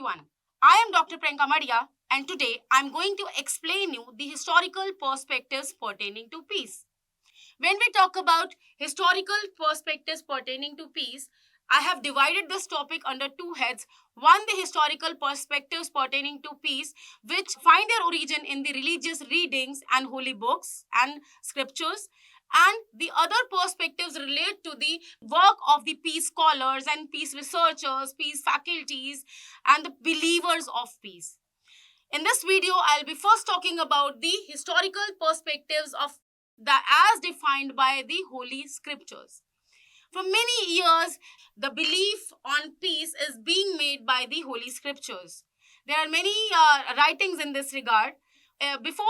everyone. I am Dr. Priyanka Madia, and today I am going to explain you the historical perspectives pertaining to peace. When we talk about historical perspectives pertaining to peace, I have divided this topic under two heads. One, the historical perspectives pertaining to peace, which find their origin in the religious readings and holy books and scriptures. And the other perspectives relate to the work of the peace scholars and peace researchers, peace faculties, and the believers of peace. In this video, I'll be first talking about the historical perspectives of the as defined by the Holy Scriptures. For many years, the belief on peace is being made by the Holy Scriptures. There are many writings in this regard. Before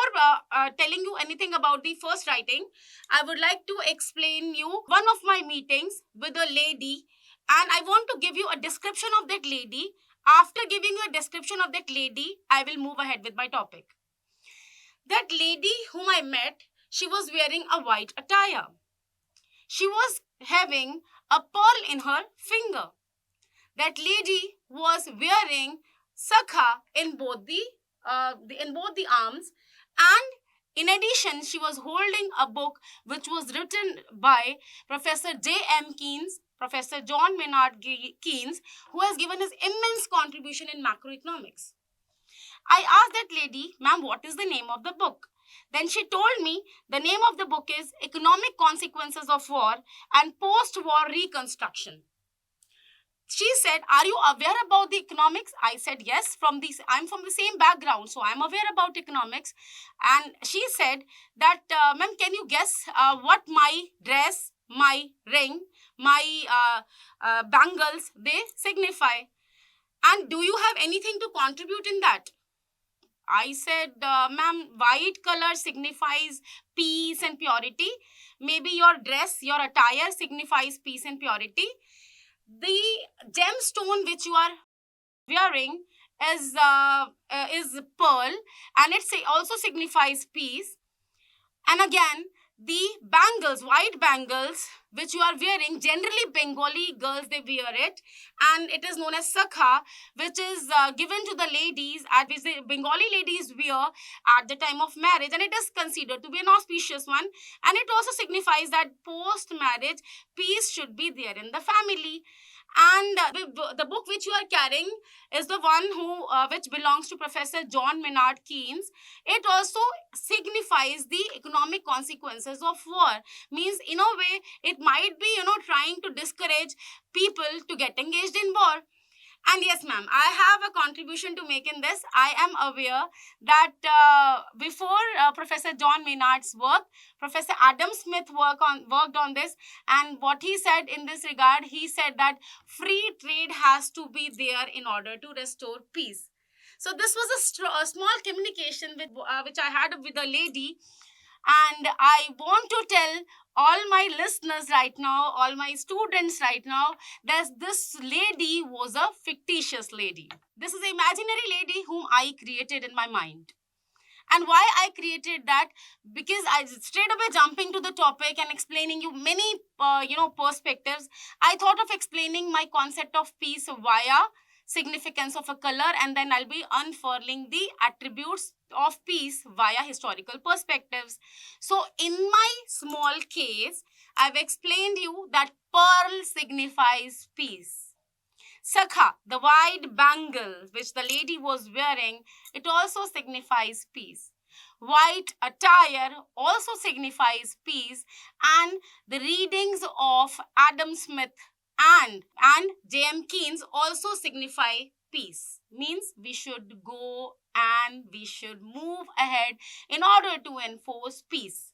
telling you anything about the first writing, I would like to explain you one of my meetings with a lady, and I want to give you a description of that lady. After giving you a description of that lady, I will move ahead with my topic. That lady whom I met, she was wearing a white attire. She was having a pearl in her finger. That lady was wearing sakha in both the arms, and in addition, she was holding a book which was written by Professor J.M. Keynes, Professor John Maynard Keynes, who has given his immense contribution in macroeconomics. I asked that lady, ma'am, what is the name of the book? Then she told me the name of the book is Economic Consequences of War and Post-War Reconstruction. She said, are you aware about the economics? I said, yes, I'm from the same background, so I'm aware about economics. And she said that, ma'am, can you guess what my dress, my ring, my bangles, they signify? And do you have anything to contribute in that? I said, ma'am, white color signifies peace and purity. Maybe your dress, your attire signifies peace and purity. The gemstone which you are wearing is pearl, and it also signifies peace. And again, the bangles, white bangles, which you are wearing, generally Bengali girls, they wear it, and it is known as sakha, which is given to the ladies, which the Bengali ladies wear at the time of marriage, and it is considered to be an auspicious one, and it also signifies that post-marriage, peace should be there in the family. And the book which you are carrying is the one which belongs to Professor John Maynard Keynes. It also signifies the economic consequences of war. Means in a way, it might be, trying to discourage people to get engaged in war. And yes, ma'am, I have a contribution to make in this. I am aware that before Professor John Maynard's work, Professor Adam Smith worked on this. And what he said in this regard, he said that free trade has to be there in order to restore peace. So this was a small communication which I had with a lady. And I want to tell all my listeners right now, all my students right now, that this lady was a fictitious lady. This is an imaginary lady whom I created in my mind. And why I created that? Because I straight away jumping to the topic and explaining you many, perspectives. I thought of explaining my concept of peace via significance of a color, and then I'll be unfurling the attributes of peace via historical perspectives. So in my small case, I've explained you that pearl signifies peace. Sakha, the white bangle which the lady was wearing, it also signifies peace. White attire also signifies peace, and the readings of Adam Smith and J.M. Keynes also signify peace. Means we should go and we should move ahead in order to enforce peace.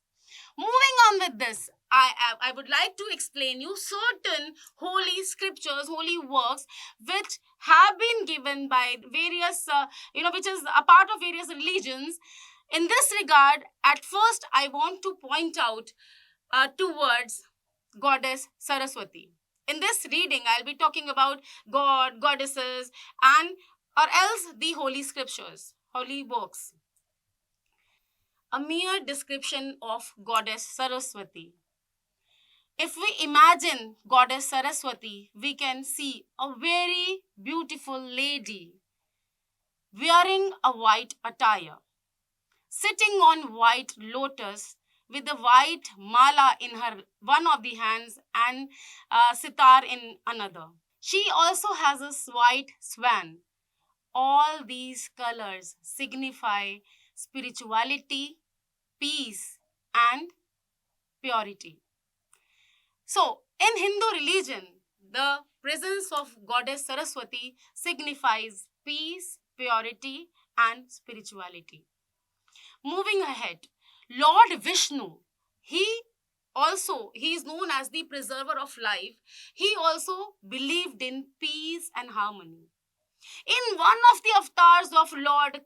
Moving on with this, I would like to explain you certain holy scriptures, holy works, which have been given by various, which is a part of various religions. In this regard, at first, I want to point out two words, Goddess Saraswati. In this reading, I'll be talking about God, goddesses, or else the holy scriptures, holy books. A mere description of Goddess Saraswati. If we imagine Goddess Saraswati, we can see a very beautiful lady. wearing a white attire, sitting on white lotus with a white mala in her one of the hands and sitar in another. She also has a white swan. All these colors signify spirituality, peace, and purity. So, in Hindu religion, the presence of goddess Saraswati signifies peace, purity, and spirituality. Moving ahead, Lord Vishnu, he is known as the preserver of life. He also believed in peace and harmony. In one of the avatars of Lord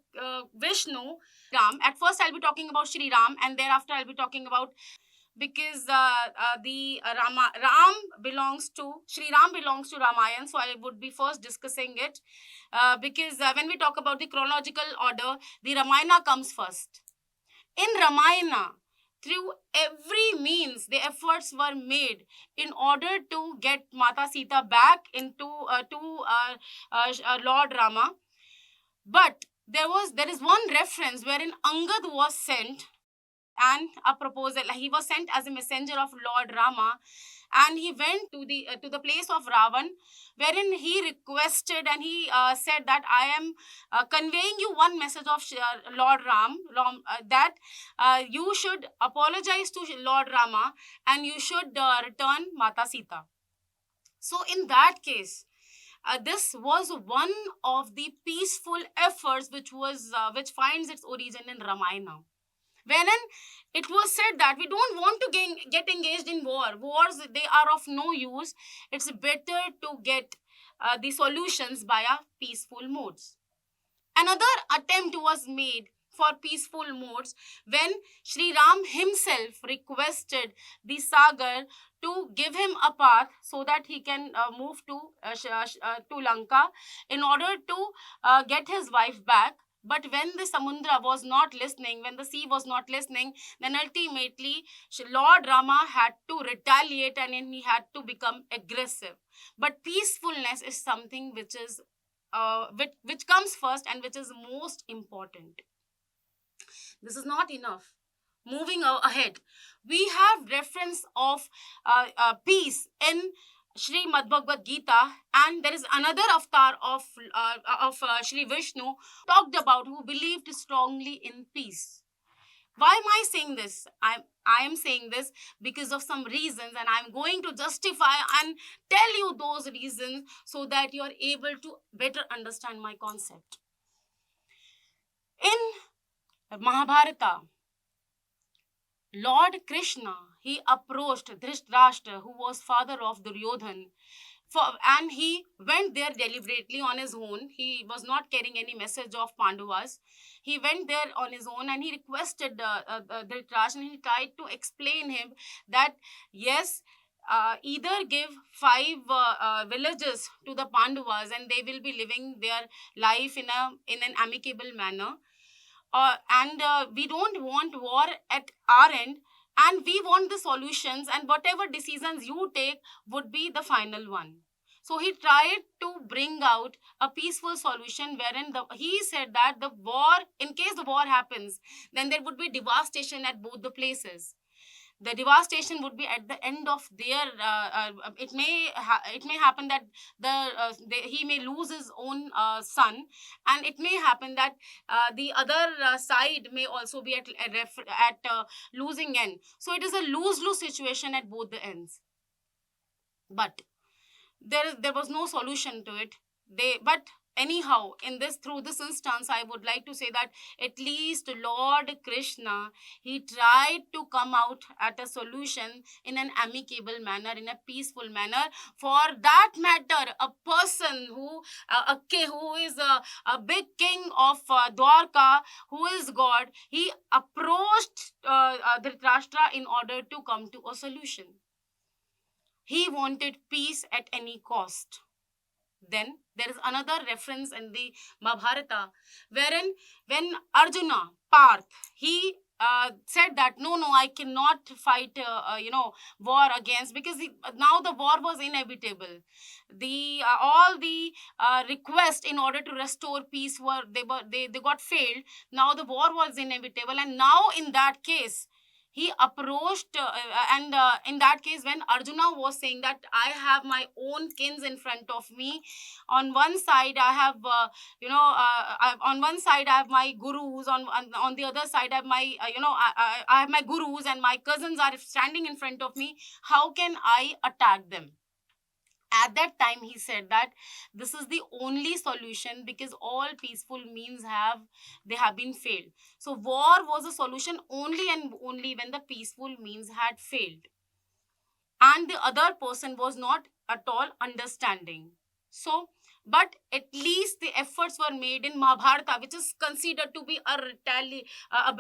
Vishnu, Ram, at first I'll be talking about Shri Ram and thereafter I'll be talking about, because the Ram belongs to Sri Ram belongs to Ramayana, so I would be first discussing it because when we talk about the chronological order, the Ramayana comes first. In Ramayana, through every means, the efforts were made in order to get Mata Sita back into Lord Rama. But there is one reference wherein Angad was sent and a proposal. He was sent as a messenger of Lord Rama, and he went to the place of Ravan, wherein he requested and he said that I am conveying you one message of Lord Ram, that you should apologize to Lord Rama and you should return Mata Sita. So in that case, this was one of the peaceful efforts which finds its origin in Ramayana, wherein it was said that we don't want to get engaged in wars. They are of no use. It's better to get the solutions via peaceful modes. Another attempt was made for peaceful modes when Sri Ram himself requested the Sagar to give him a path so that he can move to Lanka in order to get his wife back. But when the Samudra was not listening, when the sea was not listening, then ultimately Lord Rama had to retaliate and he had to become aggressive. But peacefulness is something which comes first and which is most important. This is not enough. Moving ahead, we have reference of peace in Srimad Bhagavad Gita, and there is another avatar of Sri Vishnu talked about who believed strongly in peace. Why am I saying this? I am saying this because of some reasons, and I'm going to justify and tell you those reasons so that you are able to better understand my concept. In Mahabharata, Lord Krishna, he approached Dhritarashtra, who was father of Duryodhan, and he went there deliberately on his own. He was not carrying any message of Pandavas. He went there on his own and he requested Dhritarashtra, and he tried to explain him that yes, either give 5 villages to the Pandavas and they will be living their life in an amicable manner, and we don't want war at our end, and we want the solutions, and whatever decisions you take would be the final one. So he tried to bring out a peaceful solution wherein he said that in case the war happens, then there would be devastation at both the places. The devastation would be at the end of their it may happen that he may lose his own son, and it may happen that the other side may also be at losing end. So it is a lose-lose situation at both the ends. But there was no solution to it. But anyhow, through this instance, I would like to say that at least Lord Krishna, he tried to come out at a solution in an amicable manner, in a peaceful manner. For that matter, a person who is a big king of Dwarka, who is God, he approached Dhritarashtra in order to come to a solution. He wanted peace at any cost. Then there is another reference in the Mahabharata wherein when Arjuna, Parth, he said that no, I cannot fight war against, because now the war was inevitable. The all the requests in order to restore peace they got failed. Now the war was inevitable, and now in that case he approached and in that case, when Arjuna was saying that I have my own kins in front of me, on one side I have on one side I have my gurus, on the other side I have my I have my gurus, and my cousins are standing in front of me. How can I attack them? At that time he said that this is the only solution, because all peaceful means have been failed. So war was a solution only and only when the peaceful means had failed and the other person was not at all understanding. So, but at least the efforts were made in Mahabharata, which is considered to be a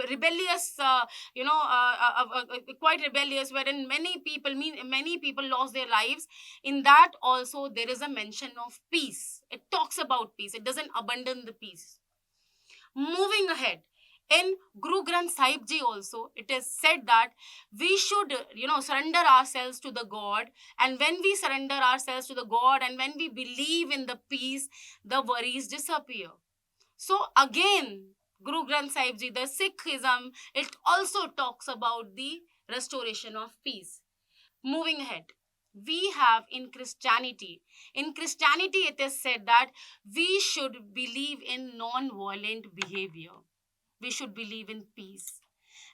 rebellious, quite rebellious, wherein many people lost their lives. In that also there is a mention of peace. It talks about peace. It doesn't abandon the peace. Moving ahead, in Guru Granth Sahib Ji also, it is said that we should, surrender ourselves to the God. And when we surrender ourselves to the God and when we believe in the peace, the worries disappear. So again, Guru Granth Sahib Ji, the Sikhism, it also talks about the restoration of peace. Moving ahead, we have in Christianity. In Christianity, it is said that we should believe in non-violent behavior. We should believe in peace.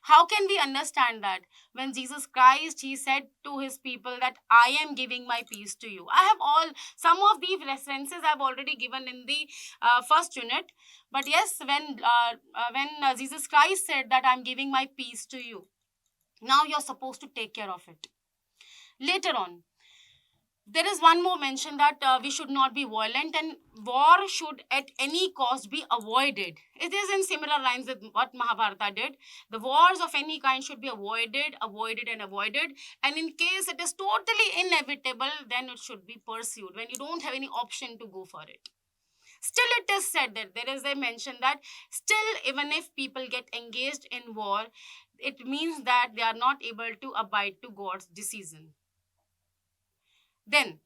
How can we understand that? When Jesus Christ, he said to his people that I am giving my peace to you. I have some of these references I've already given in the first unit. But yes, when Jesus Christ said that I'm giving my peace to you, now you're supposed to take care of it. Later on, there is one more mention that we should not be violent and war should at any cost be avoided. It is in similar lines with what Mahabharata did. The wars of any kind should be avoided. And in case it is totally inevitable, then it should be pursued when you don't have any option to go for it. Still, it is said that there is a mention that still, even if people get engaged in war, it means that they are not able to abide to God's decision. Then,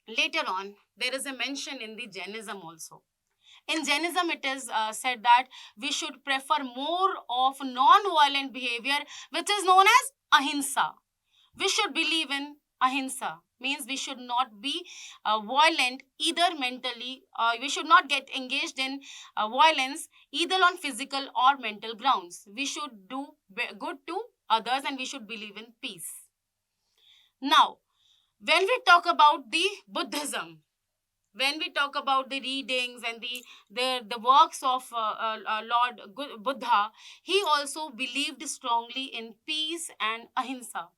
later on, there is a mention in the Jainism also. In Jainism, it is said that we should prefer more of non-violent behavior, which is known as ahimsa. We should believe in ahimsa, means we should not be violent either mentally. We should not get engaged in violence either on physical or mental grounds. We should do good to others and we should believe in peace. Now, when we talk about the Buddhism, when we talk about the readings and the works of Lord Buddha, he also believed strongly in peace and ahimsa.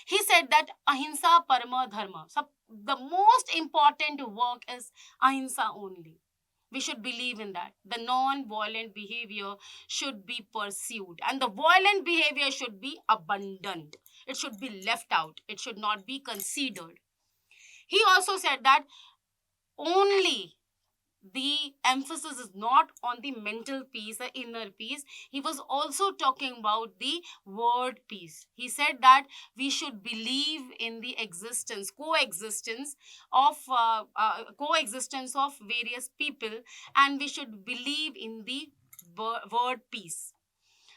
He said that ahimsa parama dharma. So the most important work is ahimsa only. We should believe in that. The non-violent behavior should be pursued and the violent behavior should be abandoned. It should be left out. It should not be considered. He also said that only the emphasis is not on the mental peace, the inner peace. He was also talking about the word peace. He said that we should believe in the coexistence of various people, and we should believe in the word peace.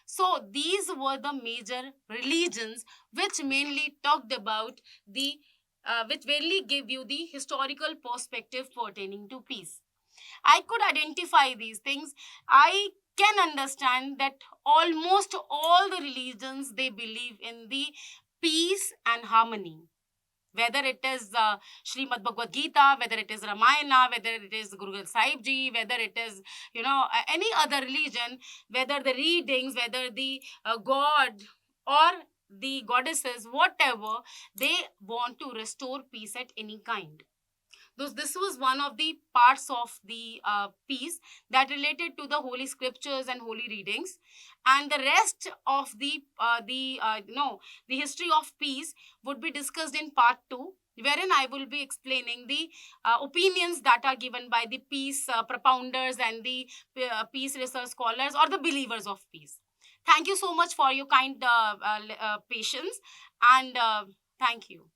So these were the major religions which mainly talked about which mainly give you the historical perspective pertaining to peace. I could identify these things. I can understand that almost all the religions, they believe in the peace and harmony. Whether it is Srimad Bhagavad Gita, whether it is Ramayana, whether it is Guru Granth Sahib Ji, whether it is, any other religion, whether the readings, whether the God or the goddesses, whatever, they want to restore peace at any kind. This was one of the parts of the piece that related to the holy scriptures and holy readings, and the rest of the history of peace would be discussed in part 2, wherein I will be explaining the opinions that are given by the peace propounders and the peace research scholars or the believers of peace. Thank you so much for your kind patience, and thank you.